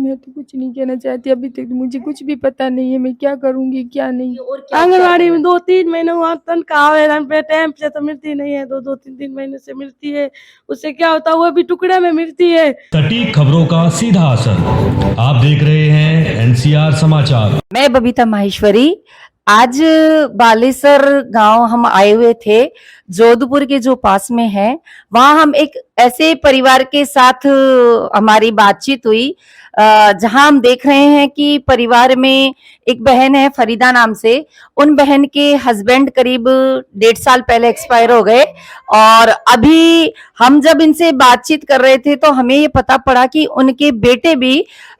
मैं तो कुछ नहीं कहना चाहती, अभी तक मुझे कुछ भी पता नहीं है मैं क्या करूंगी क्या नहीं। और क्या आंगनबाड़ी में 2-3 महीने वहाँ तनख्वाह आवेदन पे टाइम से तो मिलती नहीं है, 2-3 महीने से मिलती है। उससे क्या होता है, वो भी टुकड़े में मिलती है। सटीक खबरों का सीधा असर। आप देख रहे हैं एनसीआर समाचार। मैं बबीता माहेश्वरी। आज बालेसर गांव हम आए हुए थे, जोधपुर के जो पास में है। वहां हम एक ऐसे परिवार के साथ हमारी बातचीत हुई जहां हम देख रहे हैं कि परिवार में एक बहन है फरीदा नाम से। उन बहन के हस्बैंड करीब 1.5 साल पहले एक्सपायर हो गए और अभी हम जब इनसे बातचीत कर रहे थे तो हमें ये पता पड़ा कि उनके बेटे भी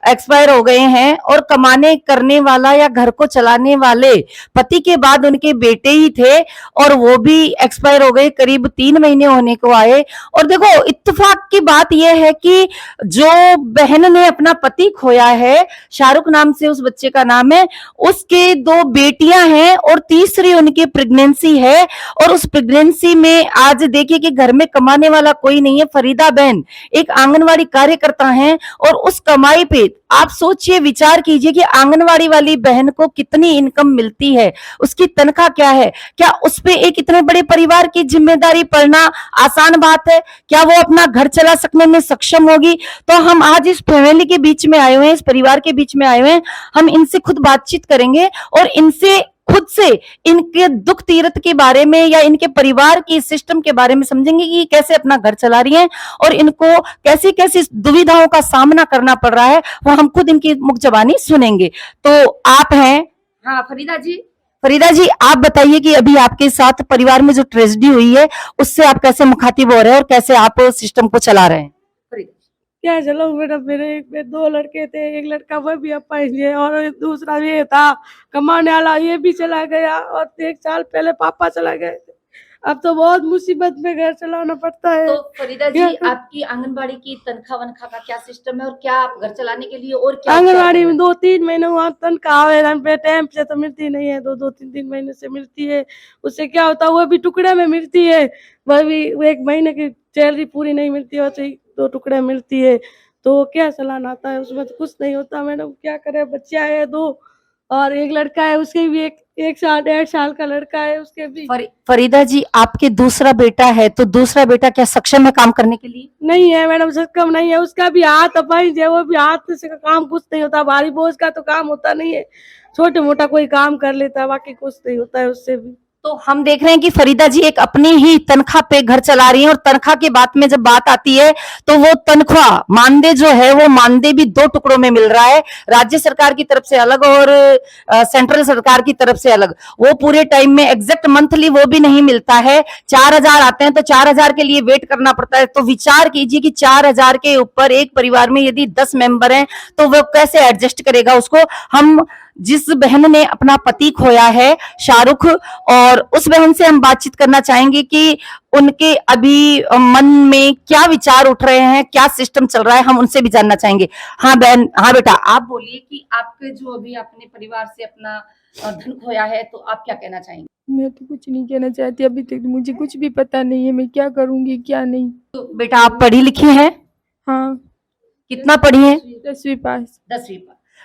एक्सपायर हो गए हैं और कमाने करने वाला या घर को चलाने वाले पति के बाद उनके बेटे ही थे और वो भी एक्सपायर हो गए, करीब 3 महीने होने को आए। और देखो इत्तेफाक की बात यह है कि जो बहन ने अपना पति खोया है, शाहरुख नाम से उस बच्चे का नाम है, उसके 2 बेटियां हैं और तीसरी उनकी प्रेगनेंसी है। और उस प्रेगनेंसी में आज देखिए कि घर में कमाने वाला कोई नहीं है। फरीदा बहन एक आंगनवाड़ी कार्यकर्ता है और उस कमाई पे आप सोचिए, विचार कीजिए कि आंगनवाड़ी वाली बहन को कितनी इनकम मिलती है, उसकी तनख्वाह क्या है। क्या उस पे एक इतने बड़े परिवार की जिम्मेदारी पड़ना आसान बात है? क्या वो अपना घर चला सकने में सक्षम होगी? तो हम आज इस फैमिली के बीच में आए हुए हैं, इस परिवार के बीच में आए हुए हैं। हम इनसे खुद बातचीत करेंगे और इनसे खुद से इनके दुख तीरथ के बारे में या इनके परिवार की सिस्टम के बारे में समझेंगे कि कैसे अपना घर चला रही हैं और इनको कैसी कैसी दुविधाओं का सामना करना पड़ रहा है, वो हम खुद इनकी मुख जबानी सुनेंगे। तो आप हैं, हाँ फरीदा जी आप बताइए कि अभी आपके साथ परिवार में जो ट्रेजेडी हुई है उससे आप कैसे मुखातिब हो रहे हैं और कैसे आप सिस्टम को चला रहे हैं? क्या चलो बेटा, मेरे 2 लड़के थे, एक लड़का वो भी अपाहिज है और दूसरा ये था कमाने वाला, ये भी चला गया और 1 साल पहले पापा चला गए। अब तो बहुत मुसीबत में घर चलाना पड़ता है। तो फरीदा जी आपकी आंगनबाड़ी की तनख्वाह वनख्वाह का क्या सिस्टम है और क्या आप घर चलाने के लिए और क्या? आंगनबाड़ी में 2-3 महीने वहाँ तनख्वाह आवेदन पे टाइम से तो मिलती नहीं है, 2-3 महीने से मिलती है। उससे क्या होता है, वो भी टुकड़े में मिलती है। वह भी 1 महीने की सैलरी पूरी नहीं मिलती है, वैसे 2 टुकड़े मिलती है। तो क्या चलाना आता है, उसमें तो कुछ नहीं होता मैडम। क्या करे, बच्चा है 2 और एक लड़का है, उसके भी एक साल 1.5 साल का लड़का है, उसके भी। फरीदा जी आपके दूसरा बेटा है, तो दूसरा बेटा क्या सक्षम है काम करने के लिए? नहीं है मैडम, सक्षम नहीं है। उसका भी हाथ अपाहिज है, वो भी हाथ से काम कुछ नहीं होता, भारी बोझ का तो काम होता नहीं है, छोटे मोटा कोई काम कर लेता है, बाकी कुछ नहीं होता है उससे भी। तो हम देख रहे हैं कि फरीदा जी एक अपनी ही तनख्वाह पे घर चला रही हैं और तनख्वाह के बात में जब बात आती है तो वो तनख्वाह मानदेय जो है वो मानदेय भी 2 टुकड़ों में मिल रहा है, राज्य सरकार की तरफ से अलग और सेंट्रल सरकार की तरफ से अलग। वो पूरे टाइम में एग्जैक्ट मंथली वो भी नहीं मिलता है। 4,000 आते हैं तो 4,000 के लिए वेट करना पड़ता है। तो विचार कीजिए कि 4,000 के ऊपर एक परिवार में यदि 10 मेंबर हैं तो वो कैसे एडजस्ट करेगा उसको। हम जिस बहन ने अपना पति खोया है शाहरुख, और उस बहन से हम बातचीत करना चाहेंगे कि उनके अभी मन में क्या विचार उठ रहे हैं, क्या सिस्टम चल रहा है, हम उनसे भी जानना चाहेंगे। हाँ बहन, हाँ बेटा, आप बोलिए कि आपके जो अभी अपने परिवार से अपना धन खोया है तो आप क्या कहना चाहेंगे? मैं तो कुछ नहीं कहना चाहती, अभी तक मुझे कुछ भी पता नहीं है मैं क्या करूंगी क्या नहीं। तो बेटा आप पढ़ी लिखी हैं? हाँ। कितना पढ़ी हैं? 10वीं पास।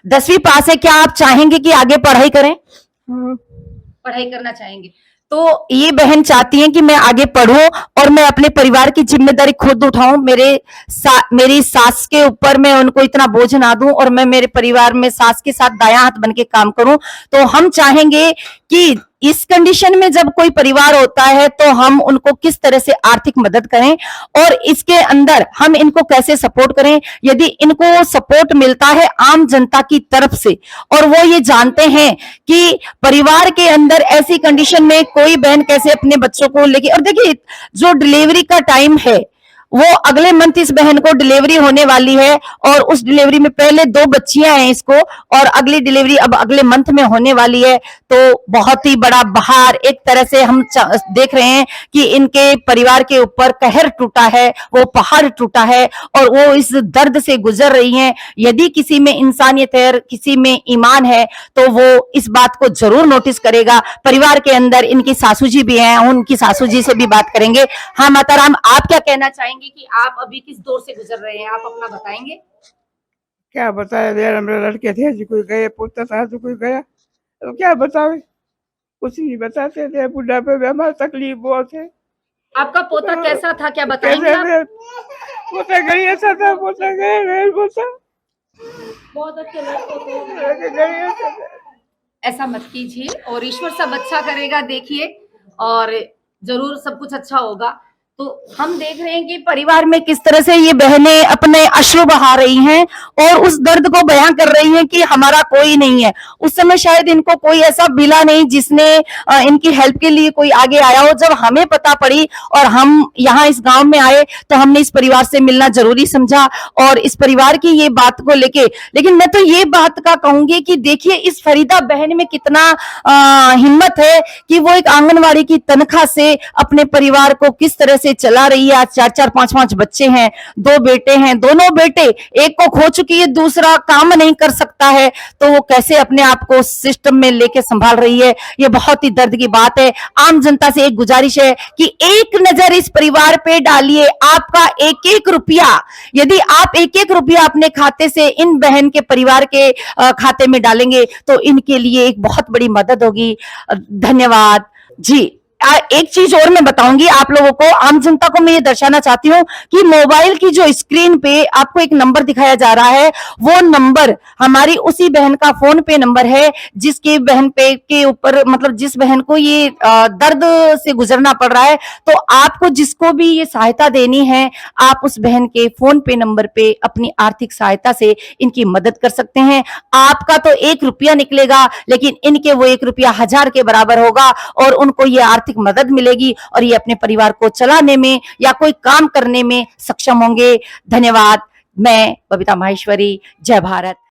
10वीं पास है। क्या आप चाहेंगे कि आगे पढ़ाई करें? हाँ। पढ़ाई करना चाहेंगे। तो ये बहन चाहती हैं कि मैं आगे पढूं और मैं अपने परिवार की जिम्मेदारी खुद उठाऊं, मेरी सास के ऊपर मैं उनको इतना बोझ ना दूं और मैं मेरे परिवार में सास के साथ दायां हाथ बन के काम करूं। तो हम चाहेंगे कि इस कंडीशन में जब कोई परिवार होता है तो हम उनको किस तरह से आर्थिक मदद करें और इसके अंदर हम इनको कैसे सपोर्ट करें। यदि इनको सपोर्ट मिलता है आम जनता की तरफ से और वो ये जानते हैं कि परिवार के अंदर ऐसी कंडीशन में कोई बहन कैसे अपने बच्चों को लेके, और देखिए जो डिलीवरी का टाइम है वो अगले मंथ इस बहन को डिलीवरी होने वाली है और उस डिलीवरी में पहले 2 बच्चियां हैं इसको और अगली डिलीवरी अब अगले मंथ में होने वाली है। तो बहुत ही बड़ा बहार एक तरह से हम देख रहे हैं कि इनके परिवार के ऊपर कहर टूटा है, वो पहाड़ टूटा है और वो इस दर्द से गुजर रही हैं। यदि किसी में इंसानियत है, किसी में ईमान है तो वो इस बात को जरूर नोटिस करेगा। परिवार के अंदर इनकी सासू जी भी हैं, उनकी सासू जी से भी बात करेंगे। हाँ माताराम, आप क्या कहना चाहेंगे कि आप अभी किस दौर से गुजर रहे हैं, आप अपना बताएंगे? क्या बताया यार, मेरे लड़के थे जो कोई गए, पोता था जो कोई गया, तो क्या बतावे, कुछ नहीं बताते थे। बुढ़ापे में हमारी तकलीफ बहुत है। आपका पोता कैसा था, क्या बताएंगे कैसे आप? में पोता गई ऐसा था, पोता गए पोता बहुत अच्छे लड़के गई ऐसा था। ऐसा मत कीजिए और ईश्वर सब अच्छा करेगा, देखिए, और जरूर सब कुछ अच्छा होगा। तो हम देख रहे हैं कि परिवार में किस तरह से ये बहनें अपने अश्रु बहा रही हैं और उस दर्द को बयां कर रही हैं कि हमारा कोई नहीं है। उस समय शायद इनको कोई ऐसा मिला नहीं जिसने इनकी हेल्प के लिए कोई आगे आया हो। जब हमें पता पड़ी और हम यहाँ इस गांव में आए तो हमने इस परिवार से मिलना जरूरी समझा और इस परिवार की ये बात को लेके, लेकिन मैं तो ये बात का कहूंगी कि देखिए इस फरीदा बहन में कितना हिम्मत है कि वो एक आंगनवाड़ी की तनख्वाह से अपने परिवार को किस तरह से चला रही है। आज 4-4 5-5 बच्चे हैं, 2 बेटे हैं, दोनों बेटे, एक को खो चुकी है, दूसरा काम नहीं कर सकता है, तो वो कैसे अपने आप को सिस्टम में लेके संभाल रही है। ये बहुत ही दर्द की बात है। आम जनता से एक गुजारिश है कि एक नजर इस परिवार पे डालिए। आपका एक एक रुपया, यदि आप एक एक रुपया अपने खाते से इन बहन के परिवार के खाते में डालेंगे तो इनके लिए एक बहुत बड़ी मदद होगी। धन्यवाद जी। एक चीज और मैं बताऊंगी आप लोगों को, आम जनता को मैं ये दर्शाना चाहती हूँ कि मोबाइल की जो स्क्रीन पे आपको एक नंबर दिखाया जा रहा है, वो नंबर हमारी उसी बहन का फोन पे नंबर है जिसके बहन पे के ऊपर, मतलब जिस बहन को ये दर्द से गुजरना पड़ रहा है। तो आपको जिसको भी ये सहायता देनी है, आप उस बहन के फोन पे नंबर पे अपनी आर्थिक सहायता से इनकी मदद कर सकते हैं। आपका तो 1 रुपया निकलेगा, लेकिन इनके वो 1 रुपया 1000 के बराबर होगा और उनको ये आर्थिक मदद मिलेगी और ये अपने परिवार को चलाने में या कोई काम करने में सक्षम होंगे। धन्यवाद। मैं बबीता माहेश्वरी, जय भारत।